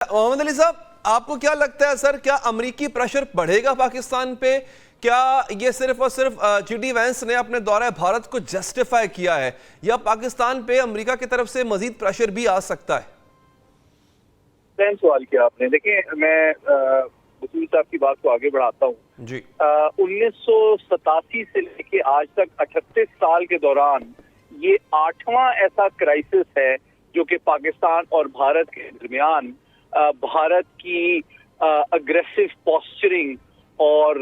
मोहम्मद अली साहब, आपको क्या लगता है सर, क्या अमरीकी प्रेशर बढ़ेगा पाकिस्तान पे? क्या ये सिर्फ और सिर्फ जीडी वैंस ने अपने दौरे भारत को जस्टिफाई किया है, या पाकिस्तान पे अमेरिका की तरफ से मजीद प्रेशर भी आ सकता है? सवाल किया आपने। देखिए, मैं वसीम साहब की बात को आगे बढ़ाता हूँ जी। 1987 से लेके आज तक 38 साल के दौरान ये 8वां ऐसा क्राइसिस है जो कि पाकिस्तान और भारत के दरमियान भारत की अग्रेसिव पोस्चरिंग और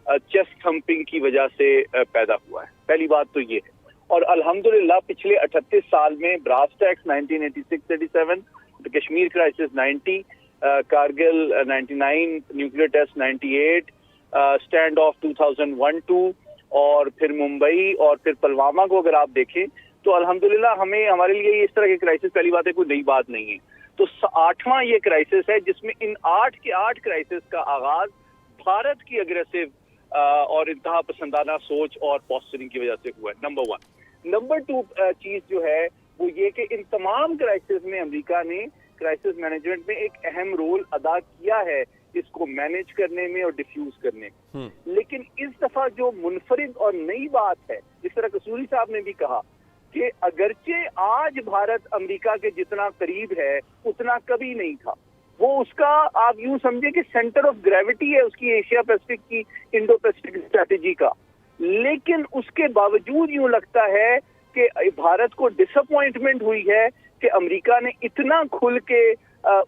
चेस्ट थम्पिंग की वजह से पैदा हुआ है। पहली बात तो ये है, और अल्हम्दुलिल्लाह पिछले 38 साल में brass tacks 1986-87, Kashmir crisis 90, Kargil 99, nuclear test 98, stand off 2001-2 और फिर मुंबई और फिर पुलवामा को अगर आप देखें तो अल्हम्दुलिल्लाह हमारे लिए इस तरह के क्राइसिस पहली बात है कोई नई बात नहीं है। तो 8वां ये क्राइसिस है जिसमें इन 8 के 8 क्राइसिस का आगाज भारत की अग्रेसिव और इंतहा पसंदाना सोच और पोस्चरिंग की वजह से हुआ है, नंबर 1। नंबर 2 चीज जो है वो ये कि इन तमाम क्राइसिस में अमेरिका ने क्राइसिस मैनेजमेंट में एक अहम रोल अदा किया है, इसको मैनेज करने में और डिफ्यूज करने में। लेकिन इस दफा जो मुनफरिद और नई बात है, जिस तरह कसूरी साहब ने भी कहा कि अगरचे आज भारत अमेरिका के जितना करीब है उतना कभी नहीं था, वो उसका आप यूं समझे कि सेंटर ऑफ ग्रेविटी है उसकी एशिया पैसिफिक की, इंडो पैसिफिक स्ट्रेटेजी का। लेकिन उसके बावजूद यूं लगता है कि भारत को डिसअपॉइंटमेंट हुई है कि अमेरिका ने इतना खुल के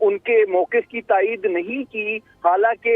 उनके मौक़िफ़ की तायीद नहीं की। हालांकि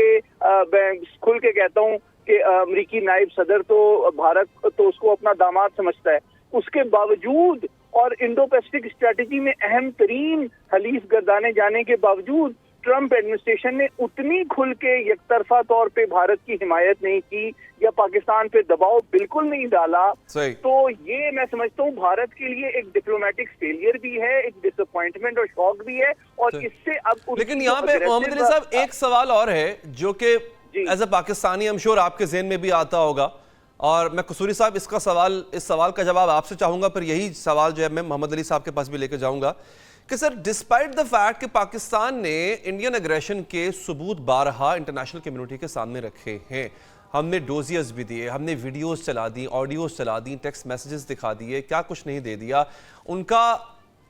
मैं खुल के कहता हूं कि अमेरिकी नायब सदर तो भारत तो उसको अपना दामाद समझता है, उसके बावजूद और इंडो पैसिफिक स्ट्रेटेजी में अहम तरीन हलीफ गर्दाने जाने के बावजूद ट्रंप एडमिनिस्ट्रेशन ने उतनी खुल के एकतरफा तौर पे भारत की हिमायत नहीं की या पाकिस्तान पे दबाव बिल्कुल नहीं डाला। तो ये मैं समझता हूँ भारत के लिए एक डिप्लोमेटिक फेलियर भी है, एक डिसअपॉइंटमेंट और शॉक भी है। और इससे अब लेकिन यहाँ पे मोहम्मद अली साहब एक सवाल और है जो कि as a Pakistani I am sure आपके ज़हन में भी आता होगा, और मैं कसूरी साहब इस सवाल का जवाब आपसे चाहूंगा, पर यही सवाल जो है मैं मोहम्मद अली साहब के पास भी लेकर जाऊंगा कि सर, डिस्पाइट द फैक्ट कि पाकिस्तान ने इंडियन एग्रेशन के सबूत बारहा इंटरनेशनल कम्युनिटी के सामने रखे हैं, हमने डोजियर्स भी दिए, हमने वीडियोस चला दी, ऑडियोस चला दी, टेक्स्ट मैसेजेस दिखा दिए, क्या कुछ नहीं दे दिया। उनका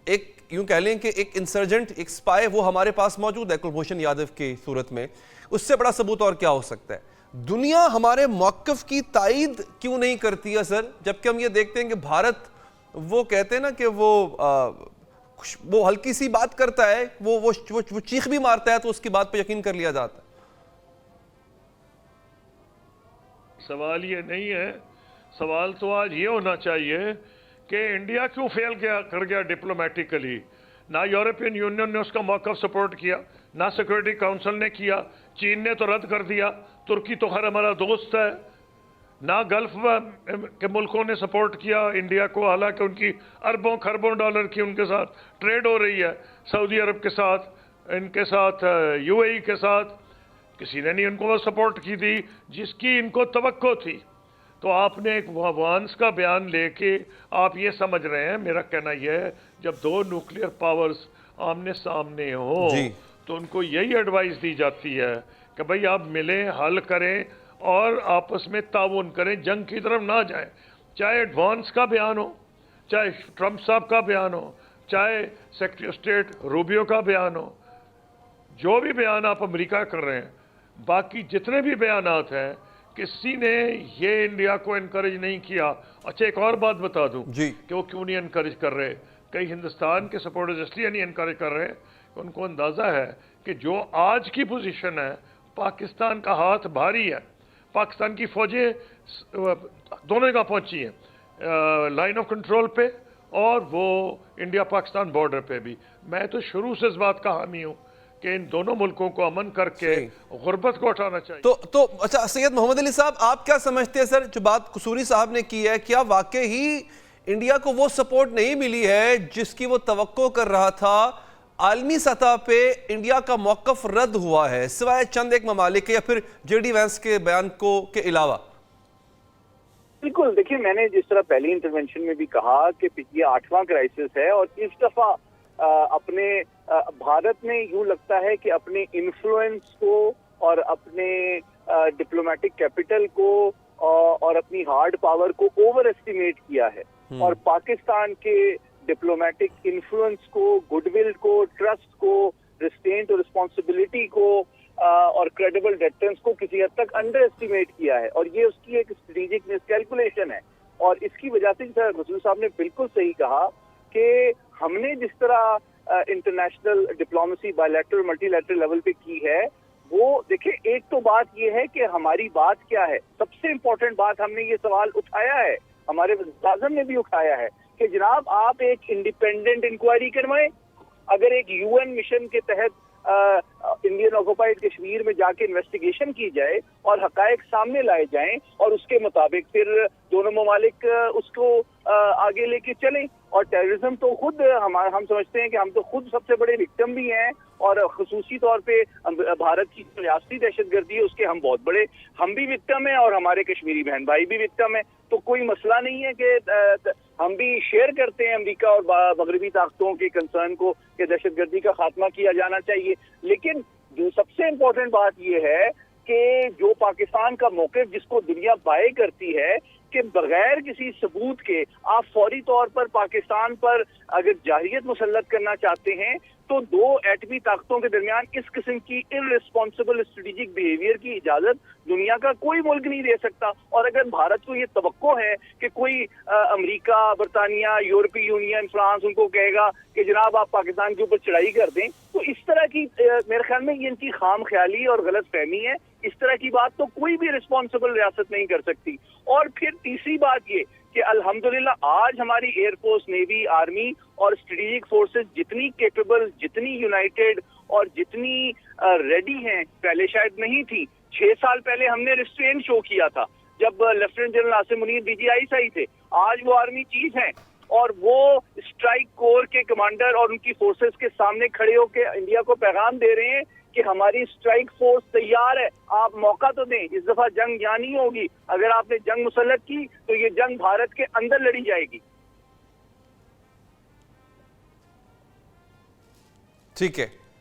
एक यूं कह लें कि एक इंसर्जेंट, एक स्पाई वो हमारे पास मौजूद है कुलभूषण यादव की सूरत में, उससे बड़ा सबूत और क्या हो सकता है? दुनिया हमारे मौक़िफ़ की तायीद क्यों नहीं करती है सर, जबकि हम ये देखते हैं कि भारत, वो कहते हैं ना कि वो हल्की सी बात करता है, वो चीख भी मारता है तो उसकी बात पे यकीन कर लिया जाता है। सवाल ये नहीं है, सवाल तो आज ये होना चाहिए कि इंडिया क्यों फेल कर गया डिप्लोमेटिकली। ना यूरोपियन यूनियन ने उसका मौक़िफ़ सपोर्ट किया, ना सिक्योरिटी काउंसिल ने किया, चीन ने तो रद्द कर दिया, तुर्की तो खैर हमारा दोस्त है, ना गल्फ के मुल्कों ने सपोर्ट किया इंडिया को, हालांकि उनकी अरबों खरबों डॉलर की उनके साथ ट्रेड हो रही है, सऊदी अरब के साथ, इनके साथ यूएई के साथ, किसी ने नहीं इनको सपोर्ट की थी जिसकी इनको तवक्को थी। तो आपने एक वांस का बयान लेके आप ये समझ रहे हैं, मेरा कहना यह है जब दो न्यूक्लियर पावर्स आमने सामने हो तो उनको यही एडवाइस दी जाती है कि भाई आप मिलें, हल करें और आपस में ताउन करें, जंग की तरफ ना जाएं। चाहे एडवांस का बयान हो, चाहे ट्रंप साहब का बयान हो, चाहे सेक्रेटरी ऑफ स्टेट रूबियो का बयान हो, जो भी बयान आप अमेरिका कर रहे हैं, बाकी जितने भी बयानात हैं, किसी ने ये इंडिया को इनकरेज नहीं किया। अच्छा, एक और बात बता दूं कि वो क्यों नहीं इनकरेज कर रहे। कई हिंदुस्तान के सपोर्टर्स इसलिए नहीं इनकरेज कर रहे, उनको अंदाज़ा है कि जो आज की पोजीशन है, पाकिस्तान का हाथ भारी है, पाकिस्तान की फौजें दोनों जगह पहुंची हैं, लाइन ऑफ कंट्रोल पे और वो इंडिया पाकिस्तान बॉर्डर पे भी। मैं तो शुरू से इस बात का हामी हूँ कि इन दोनों मुल्कों को अमन करके गुर्बत को हटाना चाहिए। तो अच्छा सैयद मोहम्मद अली साहब, आप क्या समझते हैं सर, जो बात कसूरी साहब ने की है, क्या वाकई ही इंडिया को वो सपोर्ट नहीं मिली है जिसकी वो तवक्को कर रहा था? आलमी सतह पे इंडिया का मौक़िफ़ रद्द हुआ है सिवाय चंद एक ममालिक या फिर जेडी वैंस के बयान को के अलावा? बिल्कुल, देखिए मैंने जिस तरह पहली इंटरवेंशन में भी कहा कि ये 8वां क्राइसिस है और इस दफा अपने भारत ने यूं लगता है कि अपने इन्फ्लुएंस को और अपने डिप्लोमेटिक कैपिटल को और अपनी हार्ड पावर को ओवर एस्टिमेट किया है और पाकिस्तान के डिप्लोमेटिक इन्फ्लुएंस को, गुडविल को, ट्रस्ट को, रिस्ट्रेंट और रिस्पॉन्सिबिलिटी को और क्रेडिबल डेटरेंस को किसी हद तक अंडर एस्टिमेट किया है और ये उसकी एक स्ट्रेटेजिक मिसकैलकुलेशन है। और इसकी वजह से रसूल साहब ने बिल्कुल सही कहा कि हमने जिस तरह international diplomacy bilateral multilateral level पे की है, वो देखिए, एक तो बात ये है कि हमारी बात क्या है। सबसे इम्पोर्टेंट बात हमने ये सवाल उठाया है, हमारे वज़ीर-ए-आज़म ने भी उठाया है कि जनाब आप एक इंडिपेंडेंट इंक्वायरी करवाएं। अगर एक यूएन मिशन के तहत इंडियन ऑक्युपाइड कश्मीर में जाके इन्वेस्टिगेशन की जाए और हकायक सामने लाए जाएं और उसके मुताबिक फिर दोनों ममालिक उसको आगे लेके चलें। और टेररिज्म तो खुद हम समझते हैं कि हम तो खुद सबसे बड़े विक्टिम भी हैं और खसूसी तौर पे भारत की रियासती दहशतगर्दी है उसके हम भी विक्टिम हैं और हमारे कश्मीरी बहन भाई भी विक्टिम है। तो कोई मसला नहीं है कि हम भी शेयर करते हैं अमेरिका और मगरबी ताकतों के कंसर्न को कि दहशतगर्दी का खात्मा किया जाना चाहिए। लेकिन जो सबसे इम्पोर्टेंट बात यह है कि जो पाकिस्तान का मौक़िफ़ जिसको दुनिया बाय करती है कि बगैर किसी सबूत के आप फौरी तौर पर पाकिस्तान पर अगर जाहिरियत मुसल्लत करना चाहते हैं तो दो एटमी ताकतों के दरमियान इस किस्म की इररिस्पॉन्सिबल स्ट्रेटेजिक बिहेवियर की इजाजत दुनिया का कोई मुल्क नहीं दे सकता। और अगर भारत को ये तवक्को है कि कोई अमेरिका, बरतानिया, यूरोपीय यूनियन, फ्रांस उनको कहेगा कि जनाब आप पाकिस्तान के ऊपर चढ़ाई कर दें, तो इस तरह की मेरे ख्याल में ये इनकी खाम ख्याली और गलत फहमी है। इस तरह की बात तो कोई भी रिस्पॉन्सिबल रियासत नहीं कर सकती। और फिर तीसरी बात ये कि अल्हम्दुलिल्लाह आज हमारी एयरफोर्स, नेवी, आर्मी और स्ट्रेटेजिक फोर्सेस जितनी कैपेबल, जितनी यूनाइटेड और जितनी रेडी हैं, पहले शायद नहीं थी। 6 साल पहले हमने रिस्ट्रेंट शो किया था जब lieutenant general Asim Munir DGI थे। आज वो आर्मी चीफ हैं और वो स्ट्राइक कोर के कमांडर और उनकी फोर्सेस के सामने खड़े होकर इंडिया को पैगाम दे रहे हैं कि हमारी स्ट्राइक फोर्स तैयार है, आप मौका तो दें। इस दफा जंग यहाँ नहीं होगी, अगर आपने जंग मुसल्लत की तो ये जंग भारत के अंदर लड़ी जाएगी। ठीक है।